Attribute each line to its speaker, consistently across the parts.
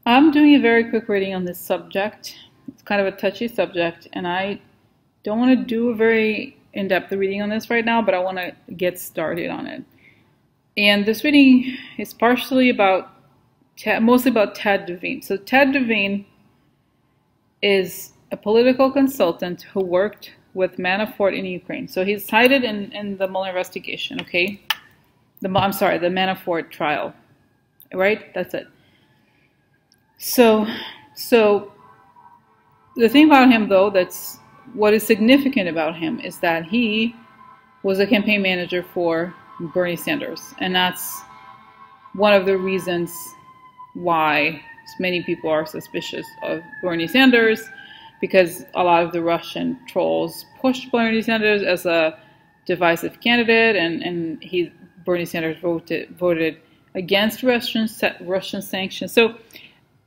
Speaker 1: I'm doing a very quick reading on this subject. It's kind of a touchy subject, and I don't want to do a very in-depth reading on this right now, but I want to get started on it. And this reading is partially about, mostly about Ted Devine. So Ted Devine is a political consultant who worked with Manafort in Ukraine. So he's cited in the Mueller investigation, okay? I'm sorry, the Manafort trial, right? That's it. So the thing about him, though, that's what is significant about him is that he was a campaign manager for Bernie Sanders, and that's one of the reasons why many people are suspicious of Bernie Sanders, because a lot of the Russian trolls pushed Bernie Sanders as a divisive candidate, and Bernie Sanders voted against Russian sanctions. So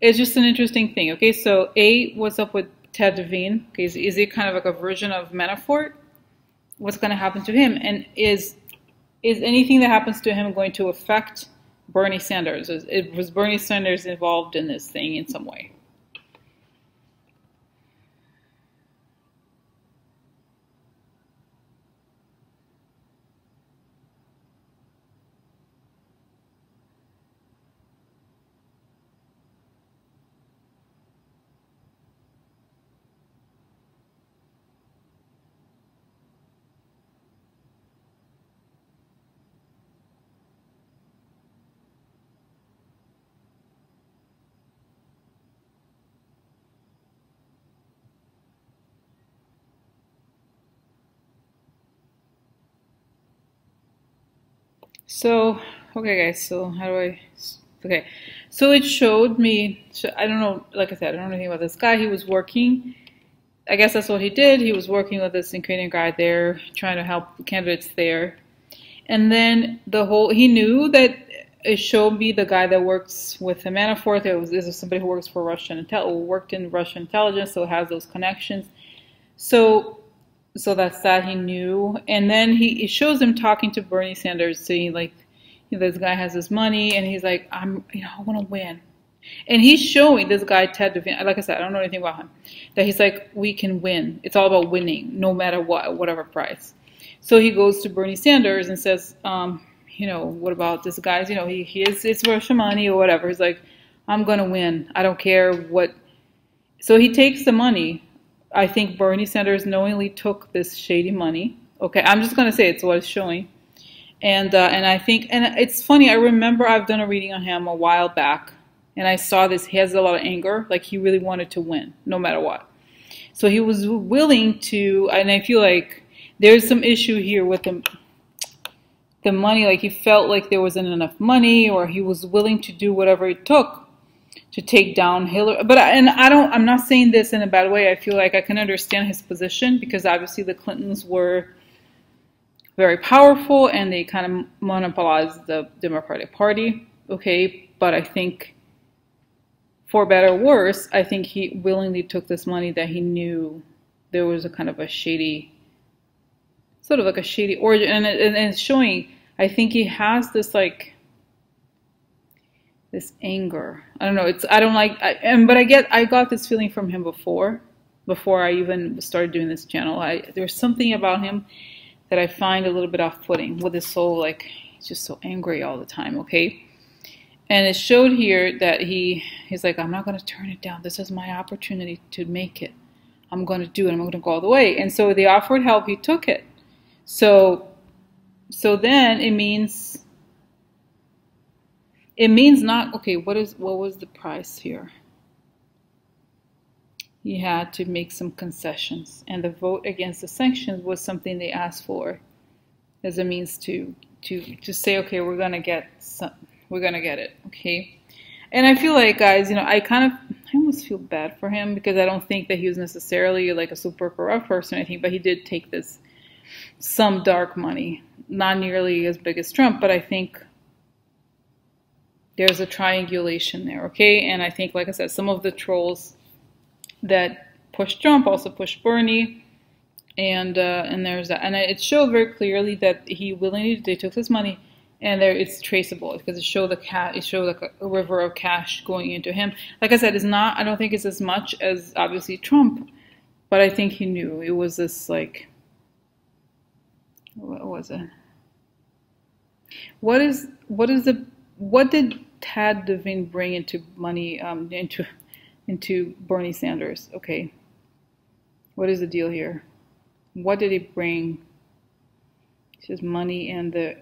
Speaker 1: it's just an interesting thing. Okay, so what's up with Ted Devine? Okay, is he kind of like a version of Manafort? What's going to happen to him? And is anything that happens to him going to affect Bernie Sanders? Was Bernie Sanders involved in this thing in some way? So, okay guys, so okay. So it showed me, I don't know, like I said, I don't know anything about this guy. He was working, I guess that's what he did. He was working with this Ukrainian guy there, trying to help the candidates there. And then he knew that it showed me the guy that works with the Manafort. This is somebody who works for worked in Russian intelligence, so has those connections. So that's that he knew. And then it shows him talking to Bernie Sanders, saying like, this guy has this money, and he's like, I want to win. And he's showing this guy, Ted Devine, like I said, I don't know anything about him, that he's like, we can win. It's all about winning, no matter what, whatever price. So he goes to Bernie Sanders and says, what about this guy's, it's Russian money or whatever. He's like, I'm going to win. I don't care what. So he takes the money. I think Bernie Sanders knowingly took this shady money. Okay, I'm just going to say it's what it's showing. And I think, and it's funny, I remember I've done a reading on him a while back, and I saw this, he has a lot of anger, like he really wanted to win, no matter what. So he was willing to, and I feel like there's some issue here with the money, like he felt like there wasn't enough money, or he was willing to do whatever it took to take down Hillary. But I'm not saying this in a bad way. I feel like I can understand his position, because obviously the Clintons were very powerful and they kind of monopolized the Democratic Party. Okay, but I think, for better or worse, I think he willingly took this money that he knew there was a kind of a shady, sort of like a shady origin, and it's showing. I think he has this like this anger. I don't know. But I got this feeling from him before I even started doing this channel. There's something about him that I find a little bit off-putting, with his soul, like he's just so angry all the time. Okay, and it showed here that he's like, I'm not going to turn it down. This is my opportunity to make it. I'm going to do it. I'm going to go all the way. And so they offered help. He took it. So then it means not, okay, what was the price here? He had to make some concessions, and the vote against the sanctions was something they asked for as a means to say, okay, we're gonna get it, okay. And I feel like, guys, I almost feel bad for him, because I don't think that he was necessarily like a super corrupt person or anything, but he did take some dark money, not nearly as big as Trump, but I think there's a triangulation there, okay? And I think, like I said, some of the trolls that pushed Trump also pushed Bernie, and there's that. And it showed very clearly that they took this money and there it's traceable because it showed it showed like a river of cash going into him. Like I said, it's not. I don't think it's as much as obviously Trump, but I think he knew it was this like. What was it? What did Tad Devine bring into money into Bernie Sanders? Okay, what is the deal here? What did he bring? It says money and the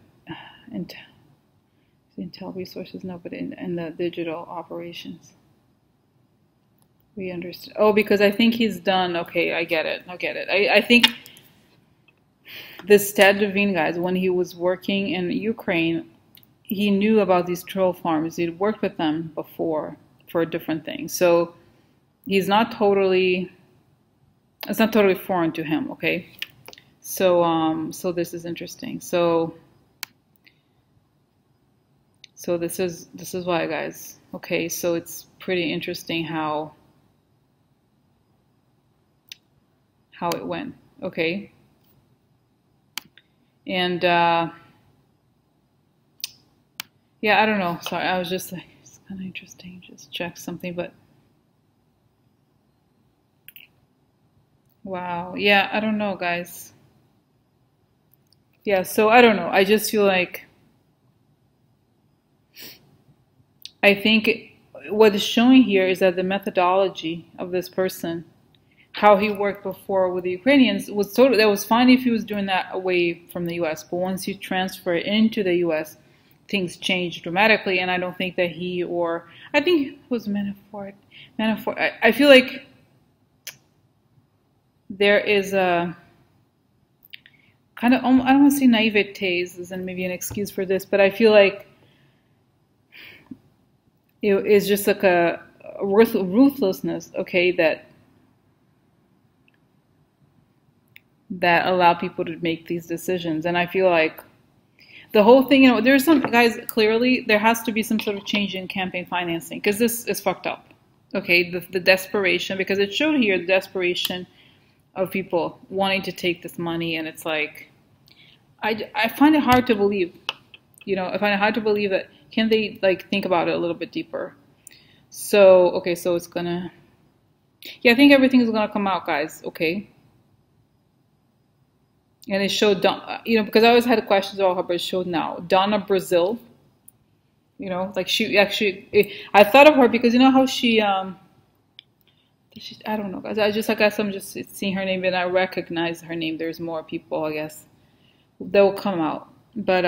Speaker 1: intel resources, no, but in the digital operations. We understand. Oh, because I think he's done. Okay, I get it. I think this Tad Devine guys, when he was working in Ukraine, he knew about these troll farms. He'd worked with them before for different things. So he's not totally, it's not totally foreign to him, okay? So so this is interesting. So this is why, guys. Okay, so it's pretty interesting how it went. Okay. And yeah, I don't know. Sorry, I was just like, it's kind of interesting. Just check something, but wow. Yeah, I don't know, guys. Yeah, so I don't know. I just feel like I think what is showing here is that the methodology of this person, how he worked before with the Ukrainians, was totally, that was fine if he was doing that away from the U.S. But once you transfer it into the U.S., things change dramatically. And I don't think that he, or I think it was Manafort. I feel like there is a kind of, I don't want to say naivete is maybe an excuse for this, but I feel like it is just like a ruthlessness, okay, that allow people to make these decisions. And I feel like the whole thing, you know, there's some guys, clearly there has to be some sort of change in campaign financing because this is fucked up. Okay, the desperation, because it showed here the desperation of people wanting to take this money, and it's like, I find it hard to believe, you know, I find it hard to believe that, can they like think about it a little bit deeper? So, okay, so it's gonna, yeah, I think everything is gonna come out, guys, okay? And it showed, you know, because I always had questions about her, but it showed now. Donna Brazil, you know, like she actually, I thought of her because you know how she, I don't know, guys. I guess I'm just seeing her name and I recognize her name. There's more people, I guess, that will come out. But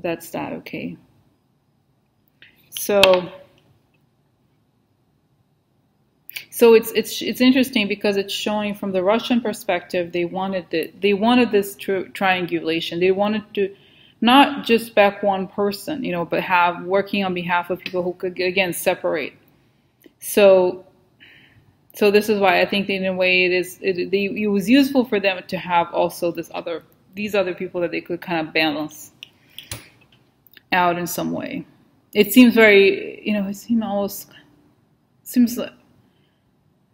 Speaker 1: that's that, okay. So it's interesting because it's showing from the Russian perspective, they wanted this triangulation. They wanted to not just back one person, you know, but have working on behalf of people who could again separate. So this is why I think in a way it was useful for them to have also these other people that they could kind of balance out in some way. It seems very, you know, it seems like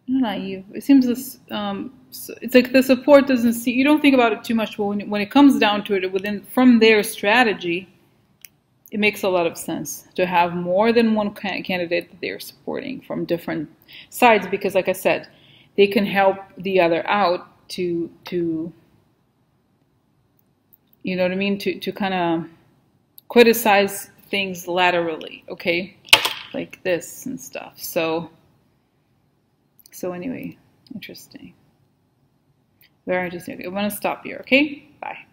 Speaker 1: naive. It seems this, it's like the support doesn't see, you don't think about it too much, but when it comes down to it, from their strategy, it makes a lot of sense to have more than one candidate that they're supporting from different sides, because like I said, they can help the other out to you know what I mean, to kind of criticize things laterally, okay, like this and stuff. So anyway, interesting. Very interesting. Okay, I'm going to stop here, okay? Bye.